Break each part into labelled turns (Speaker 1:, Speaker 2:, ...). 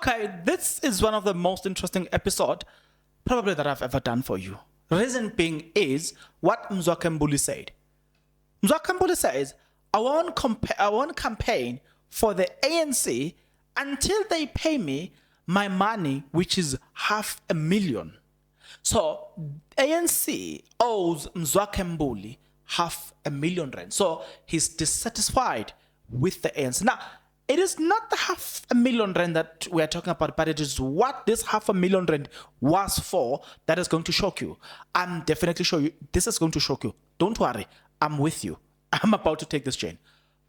Speaker 1: Okay, this is one of the most interesting episodes probably that I've ever done for you. Reason being is what Mzwakhe Mbuli said. Mzwakhe Mbuli says, I won't campaign for the ANC until they pay me my money, which is $500,000. So ANC owes Mzwakhe Mbuli R500,000 rand. So he's dissatisfied with the ANC. Now, it is not the R500,000 rand that we are talking about, but it is what this R500,000 rand was for that is going to shock you. I'm definitely sure you this is going to shock you. Don't worry, I'm with you. I'm about to take this chain.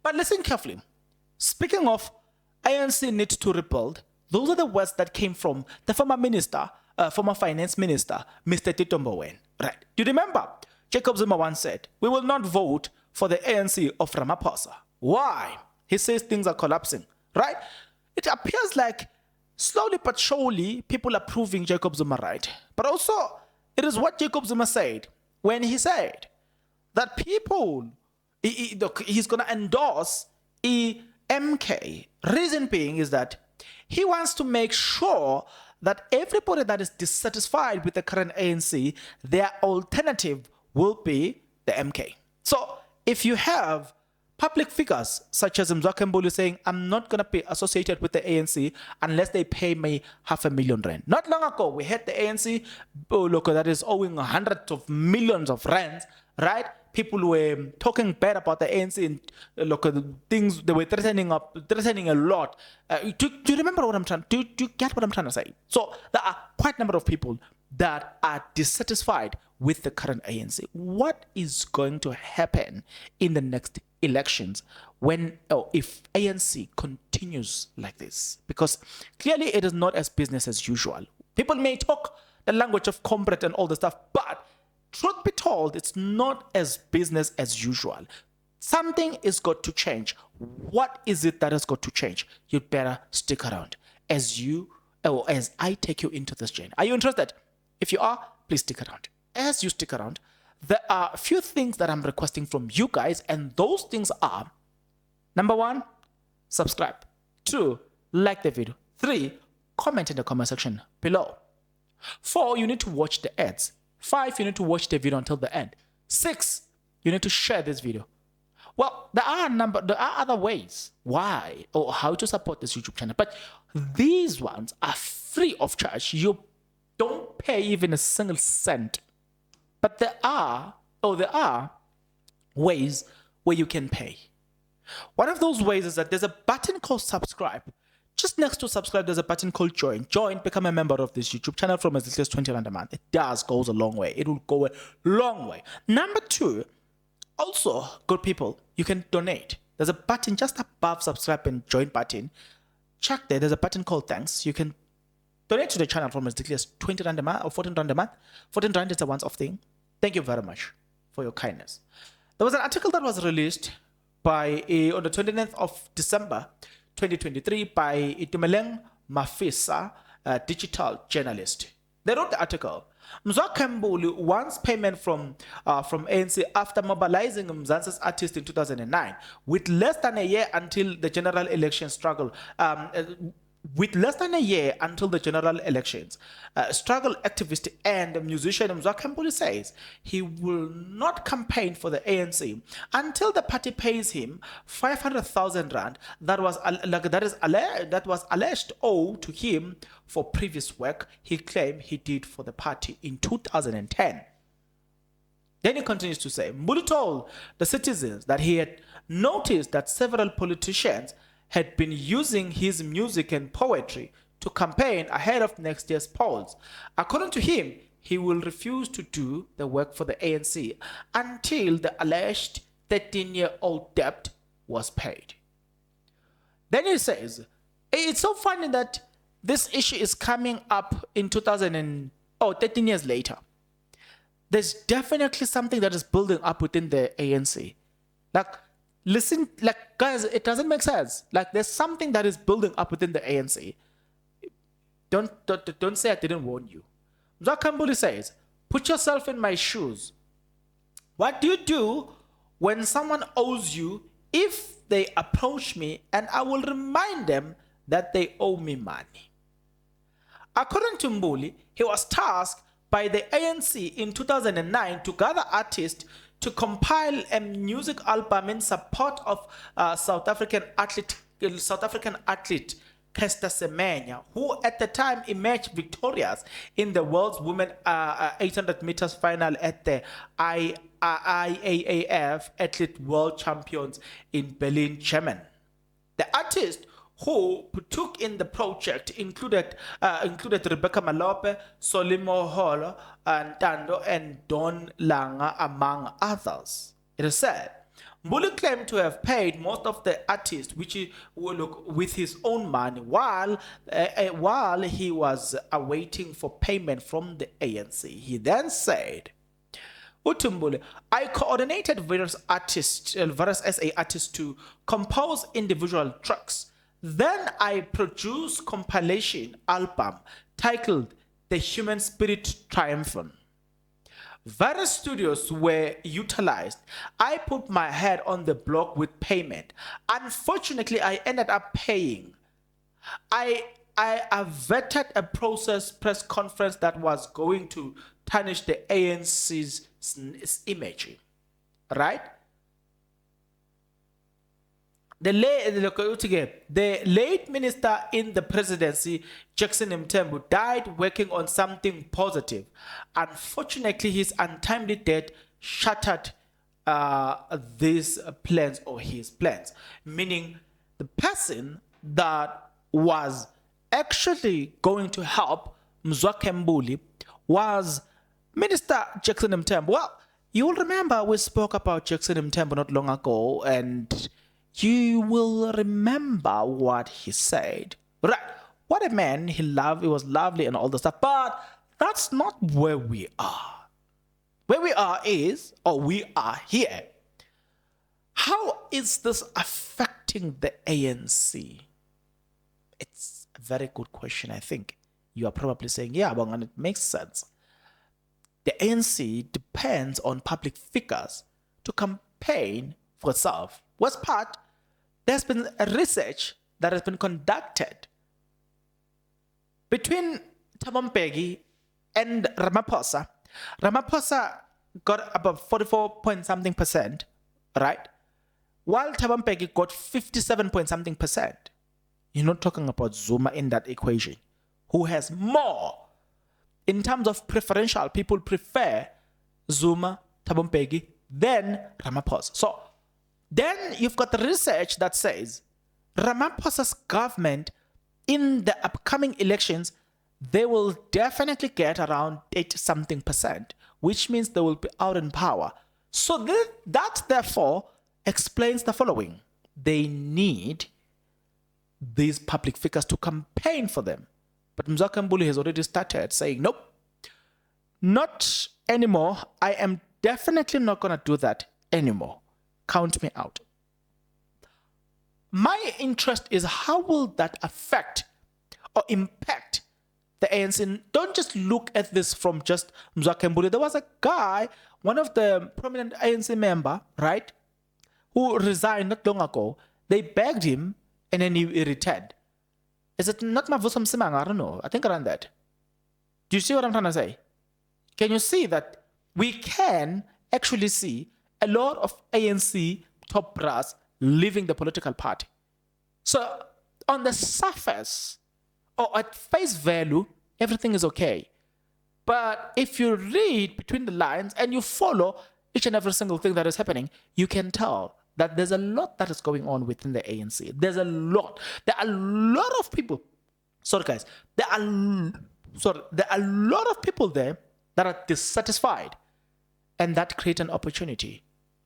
Speaker 1: But listen carefully. Speaking of ANC needs to rebuild, those are the words that came from the former minister, former finance minister, Mr. Mthethwa. Right. Do you remember? Jacob Zuma once said, we will not vote for the ANC of Ramaphosa. Why? He says things are collapsing, right? It appears like slowly but surely people are proving Jacob Zuma right. But also, it is what Jacob Zuma said when he said that people, he's going to endorse MK. Reason being is that he wants to make sure that everybody that is dissatisfied with the current ANC, their alternative will be the MK. So if you have public figures such as Mzwakhe Mbuli saying, I'm not going to be associated with the ANC unless they pay me R500,000 rand. Not long ago, we had the ANC, look, that is owing hundreds of millions of rands, right? People were talking bad about the ANC and look at the things they were threatening a lot. Do you remember what I'm trying? Do you get what I'm trying to say? So there are quite a number of people that are dissatisfied with the current ANC. What is going to happen in the next elections when if ANC continues like this? Because clearly it is not as business as usual. People may talk the language of comrade and all the stuff, but truth be told, it's not as business as usual. Something is got to change. What is it that has got to change? You'd better stick around as I take you into this journey. Are you interested? If you are, please stick around. As you stick around, there are a few things that I'm requesting from you guys, and those things are: number 1, subscribe. 2, like the video. 3, comment in the comment section below. 4, you need to watch the ads. 5, you need to watch the video until the end. 6, you need to share this video. Well, there are other ways why or how to support this YouTube channel, but these ones are free of charge. You don't pay even a single cent. But there are ways where you can pay. One of those ways is that there's a button called subscribe. Just next to subscribe, there's a button called join. Join, become a member of this YouTube channel from as little as 20 rand a month. It goes a long way. It will go a long way. Number 2, also, good people, you can donate. There's a button just above subscribe and join button. Check there. There's a button called thanks. You can donate to the channel from as little as 20 rand a month or 14 rand a month. 14 rand is a once-off thing. Thank you very much for your kindness. There was an article that was released by on the 29th of December 2023 by Itumeleng Mafisa, a digital journalist. They wrote the article. Mzwakhe Mbuli wants payment from ANC after mobilizing Mzansi's artist in 2009, with less than a year until the general election struggle. With less than a year until the general elections, struggle activist and musician Mzwakhe Mbuli says he will not campaign for the ANC until the party pays him 500,000 rand that was alleged owed to him for previous work he claimed he did for the party in 2010. Then he continues to say, Mbuli told the citizens that he had noticed that several politicians had been using his music and poetry to campaign ahead of next year's polls. According to him, he will refuse to do the work for the ANC until the alleged 13-year-old debt was paid. Then he says, it's so funny that this issue is coming up in 13 years later. There's definitely something that is building up within the ANC. Listen, guys, it doesn't make sense. There's something that is building up within the ANC. Don't say I didn't warn you. Mzwakhe Mbuli says, put yourself in my shoes. What do you do when someone owes you if they approach me and I will remind them that they owe me money? According to Mbuli, he was tasked by the ANC in 2009 to gather artists to compile a music album in support of South African athlete Caster Semenya, who at the time emerged victorious in the world's women 800 meters final at the IAAF Athlete World Champions in Berlin, Germany. The artist who took in the project included Rebecca Malope, Solimo Holo, and Tando, and Don Langa, among others. It is said Mbuli claimed to have paid most of the artists, which he will look with his own money, while he was awaiting for payment from the ANC. He then said, Mbuli, I coordinated various SA artists to compose individual tracks. Then I produced compilation album titled The Human Spirit Triumphant. Various studios were utilized. I put my head on the block with payment. Unfortunately, I ended up paying. I averted a press conference that was going to tarnish the ANC's image. Right? The late minister in the presidency, Jackson Mthethwa, died working on something positive. Unfortunately, his untimely death shattered these plans, or his plans, meaning the person that was actually going to help Mzwakhe Mbuli was Minister Jackson Mthethwa. Well, you'll remember we spoke about Jackson Mthethwa not long ago, and you will remember what he said. Right. What a man. He was lovely and all the stuff. But that's not where we are. Where we are is, or we are here. How is this affecting the ANC? It's a very good question, I think. You are probably saying, yeah, but it makes sense. The ANC depends on public figures to campaign for itself. What's part? There's been a research that has been conducted between Thabo Mbeki and Ramaphosa. Ramaphosa got about 44 point something percent, right? While Thabo Mbeki got 57 point something percent. You're not talking about Zuma in that equation, who has more. In terms of preferential, people prefer Zuma, Thabo Mbeki, than Ramaphosa. So then you've got the research that says Ramaphosa's government in the upcoming elections, they will definitely get around 80-something percent, which means they will be out in power. So that therefore explains the following. They need these public figures to campaign for them. But Mzwakhe Mbuli has already started saying, nope, not anymore. I am definitely not going to do that anymore. Count me out. My interest is, how will that affect or impact the ANC? Don't just look at this from just Mzwakhe Mbuli. There was a guy, one of the prominent ANC member, right, who resigned not long ago. They begged him and then he returned. Is it not Mavuso Msimanga? I don't know. I think around that. Do you see what I'm trying to say? Can you see that we can actually see a lot of ANC top brass leaving the political party? So on the surface, or at face value, everything is okay. But if you read between the lines and you follow each and every single thing that is happening, you can tell that there's a lot that is going on within the ANC. There's a lot. There are a lot of people. Sorry, guys. There are a lot of people there that are dissatisfied, and that create an opportunity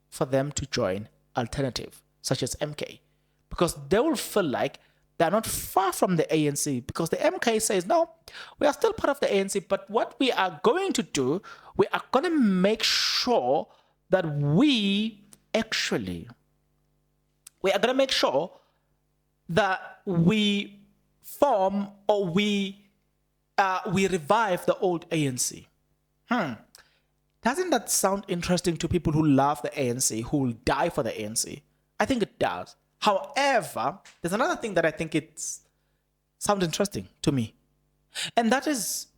Speaker 1: for them to join alternative, such as MK, because they will feel like they're not far from the ANC, because the MK says, no, we are still part of the ANC, but what we are going to do, we are going to make sure that we are going to make sure that we form, or we revive the old ANC. Doesn't that sound interesting to people who love the ANC, who will die for the ANC? I think it does. However, there's another thing that I think it sounds interesting to me. And that is,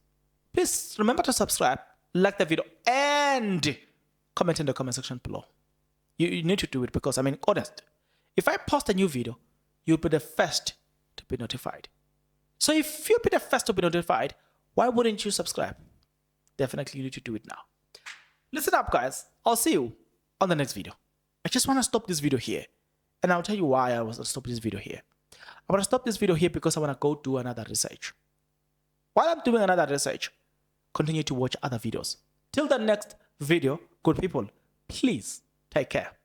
Speaker 1: please remember to subscribe, like the video, and comment in the comment section below. You need to do it because, I mean, honest, if I post a new video, you'll be the first to be notified. So if you'll be the first to be notified, why wouldn't you subscribe? Definitely you need to do it now. Listen up, guys. I'll see you on the next video. I just want to stop this video here. And I'll tell you why I was to stop this video here. I want to stop this video here because I want to go do another research. While I'm doing another research, continue to watch other videos. Till the next video, good people, please take care.